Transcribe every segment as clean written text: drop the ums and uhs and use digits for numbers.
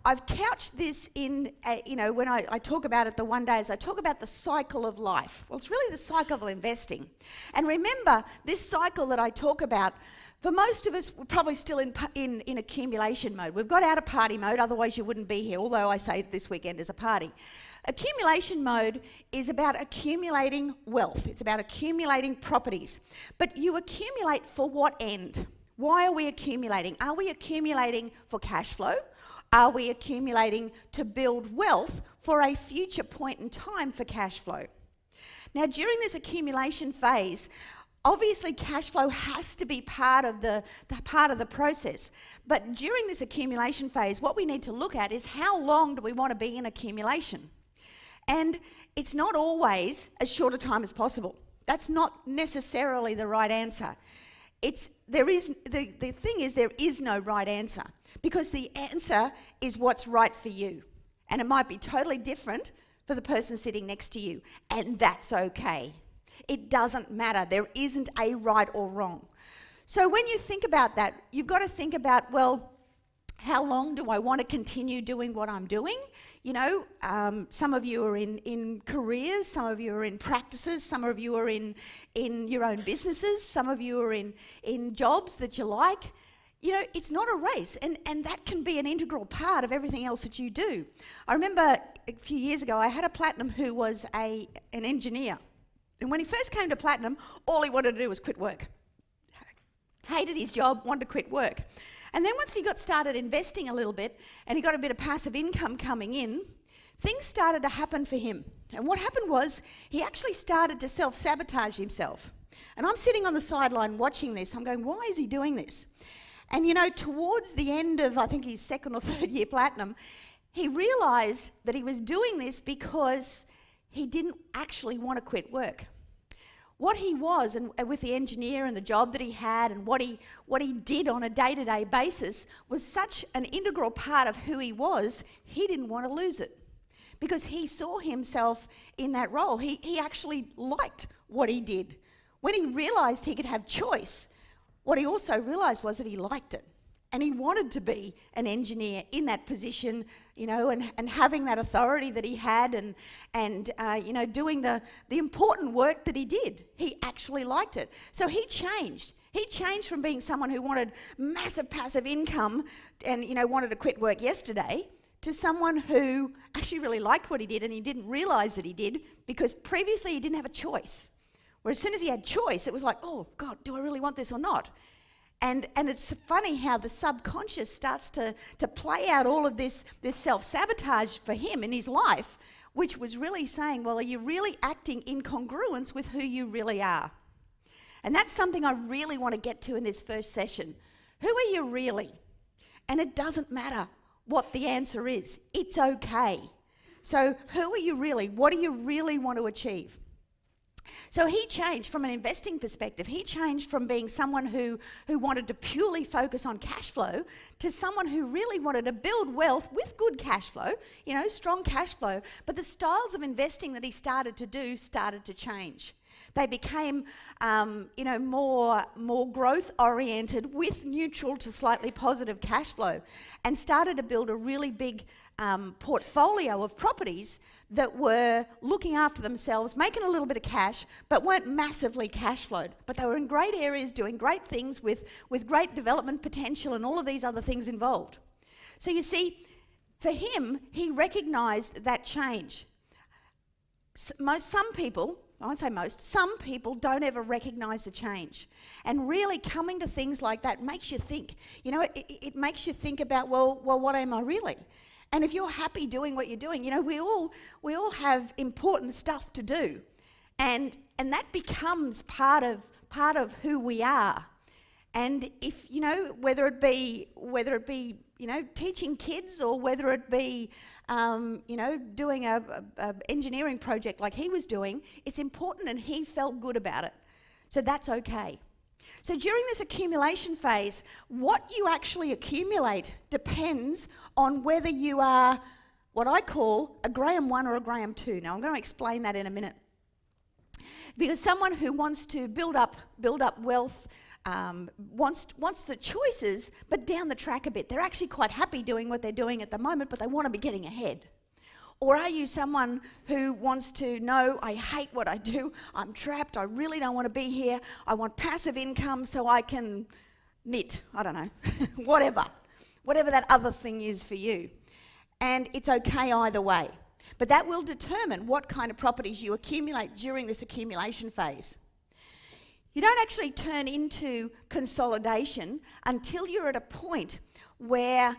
I've couched this in, when I talk about it the one days, I talk about the cycle of life. Well, it's really the cycle of investing. And remember, this cycle that I talk about, for most of us, we're probably still in accumulation mode. We've got out of party mode, otherwise you wouldn't be here, although I say this weekend is a party. Accumulation mode is about accumulating wealth. It's about accumulating properties. But you accumulate for what end? Why are we accumulating? Are we accumulating for cash flow? Are we accumulating to build wealth for a future point in time for cash flow? Now, during this accumulation phase, obviously cash flow has to be part of the process. But during this accumulation phase, what we need to look at is how long do we want to be in accumulation? And it's not always as short a time as possible. That's not necessarily the right answer. The thing is, there is no right answer, because the answer is what's right for you. And it might be totally different for the person sitting next to you, and that's okay. It doesn't matter. There isn't a right or wrong. So when you think about that, you've got to think about, well, how long do I want to continue doing what I'm doing? Some of you are in careers, some of you are in practices, some of you are in your own businesses, some of you are in jobs that you like. It's not a race, and that can be an integral part of everything else that you do. I remember a few years ago, I had a platinum who was an engineer. And when he first came to platinum, all he wanted to do was quit work. Hated his job, wanted to quit work. And then once he got started investing a little bit and he got a bit of passive income coming in, things started to happen for him. And what happened was he actually started to self-sabotage himself. And I'm sitting on the sideline watching this. I'm going, why is he doing this? And towards the end of, I think his second or third year platinum, he realised that he was doing this because he didn't actually want to quit work. What he was, and with the engineer and the job that he had and what he did on a day-to-day basis was such an integral part of who he was, he didn't want to lose it. Because he saw himself in that role. He actually liked what he did. When he realised he could have choice, what he also realised was that he liked it. And he wanted to be an engineer in that position, and having that authority that he had and doing the important work that he did. He actually liked it. So he changed. He changed from being someone who wanted massive passive income and, wanted to quit work yesterday to someone who actually really liked what he did, and he didn't realise that he did because previously he didn't have a choice. Whereas as soon as he had choice, it was like, oh, God, do I really want this or not? And it's funny how the subconscious starts to play out all of this self-sabotage for him in his life, which was really saying, well, are you really acting in congruence with who you really are? And that's something I really want to get to in this first session. Who are you really? And it doesn't matter what the answer is. It's okay. So who are you really? What do you really want to achieve? So he changed from an investing perspective. He changed from being someone who wanted to purely focus on cash flow to someone who really wanted to build wealth with good cash flow, strong cash flow. But the styles of investing that he started to do started to change. They became, more growth oriented with neutral to slightly positive cash flow, and started to build a really big portfolio of properties that were looking after themselves, making a little bit of cash, but weren't massively cash flowed. But they were in great areas, doing great things with great development potential and all of these other things involved. So you see, for him, he recognised that change. Some people don't ever recognise the change. And really coming to things like that makes you think. It makes you think about, well, what am I really? And if you're happy doing what you're doing, we all have important stuff to do. And that becomes part of who we are. And if, whether it be teaching kids, or whether it be, doing a engineering project like he was doing, it's important, and he felt good about it. So that's okay. So during this accumulation phase, what you actually accumulate depends on whether you are what I call a Graham 1 or a Graham 2. Now I'm going to explain that in a minute. Because someone who wants to build up wealth wants the choices, but down the track a bit. They're actually quite happy doing what they're doing at the moment, but they want to be getting ahead? Or are you someone who wants to know, I hate what I do, I'm trapped, I really don't want to be here, I want passive income so I can knit, I don't know, whatever that other thing is for you. And it's okay either way. But that will determine what kind of properties you accumulate during this accumulation phase. You don't actually turn into consolidation until you're at a point where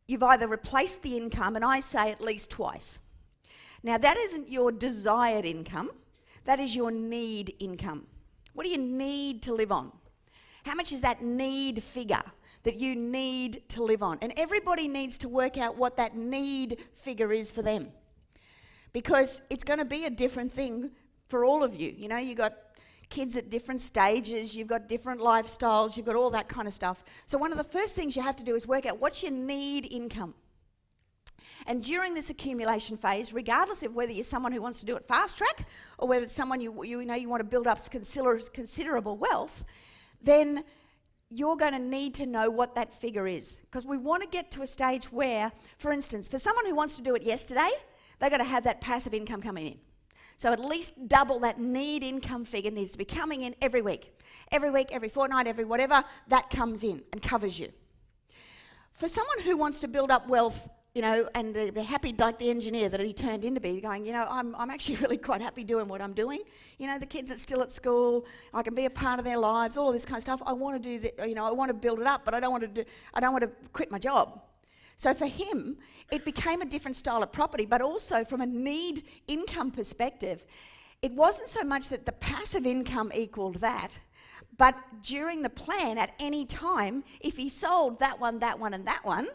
you've either replaced the income, and I say at least twice. Now, that isn't your desired income, that is your need income. What do you need to live on? How much is that need figure that you need to live on? And everybody needs to work out what that need figure is for them, because it's going to be a different thing for all of you. You know, you've got kids at different stages, you've got different lifestyles, you've got all that kind of stuff. So one of the first things you have to do is work out what's your need income. And during this accumulation phase, regardless of whether you're someone who wants to do it fast track or whether it's someone you know you want to build up considerable wealth, then you're going to need to know what that figure is. Because we want to get to a stage where, for instance, for someone who wants to do it yesterday, they've got to have that passive income coming in. So at least double that need income figure needs to be coming in every week, every fortnight, every whatever, that comes in and covers you. For someone who wants to build up wealth, you know, and they're happy like the engineer that he turned into be, going, you know, I'm actually really quite happy doing what I'm doing. You know, the kids are still at school, I can be a part of their lives, all of this kind of stuff. I want to do that, you know, I want to build it up, but I don't want to quit my job. So for him, it became a different style of property, but also from a need income perspective, it wasn't so much that the passive income equaled that, but during the plan, at any time, if he sold that one, and that one,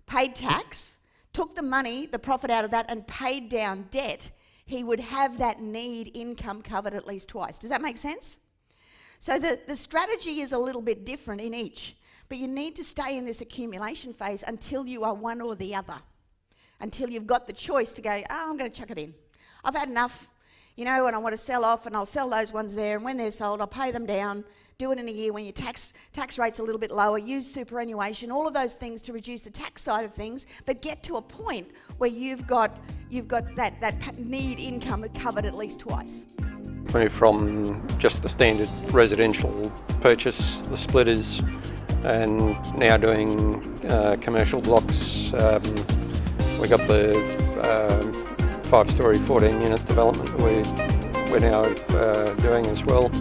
paid tax, took the money, the profit out of that, and paid down debt, he would have that need income covered at least twice. Does that make sense? So the strategy is a little bit different in each. But you need to stay in this accumulation phase until you are one or the other, until you've got the choice to go, oh, I'm going to chuck it in. I've had enough, you know, and I want to sell off, and I'll sell those ones there, and when they're sold, I'll pay them down, do it in a year when your tax rate's a little bit lower, use superannuation, all of those things to reduce the tax side of things, but get to a point where you've got that need income covered at least twice. From just the standard residential purchase, the splitters, and now doing commercial blocks. We got the 5-storey 14-unit development that we're now doing as well.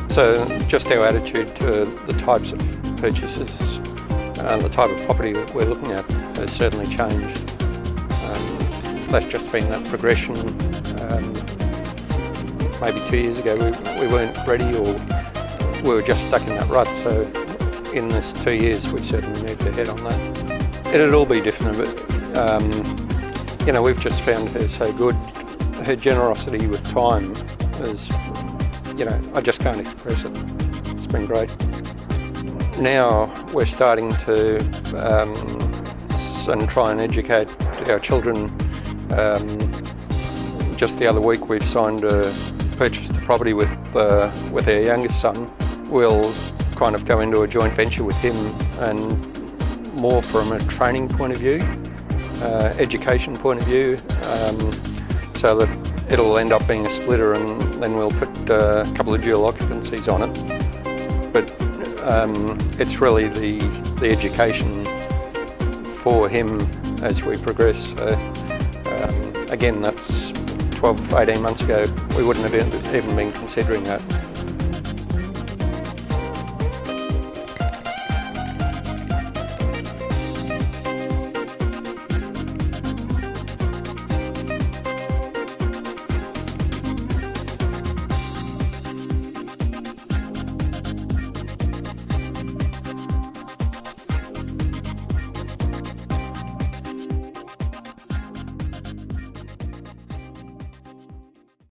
So just our attitude to the types of purchases and the type of property that we're looking at has certainly changed. That's just been that progression. Maybe 2 years ago we weren't ready, or we were just stuck in that rut. So in this 2 years we've certainly moved ahead on that. It'd all be different, but you know, we've just found her so good. Her generosity with time is, you know, I just can't express it. It's been great. Now we're starting to and try and educate our children. Just the other week we've signed purchased a property with our youngest son. We'll kind of go into a joint venture with him, and more from a training point of view, education point of view, so that it'll end up being a splitter, and then we'll put a couple of dual occupancies on it. But it's really the education for him as we progress. Again, that's 12, 18 months ago, we wouldn't have even been considering that.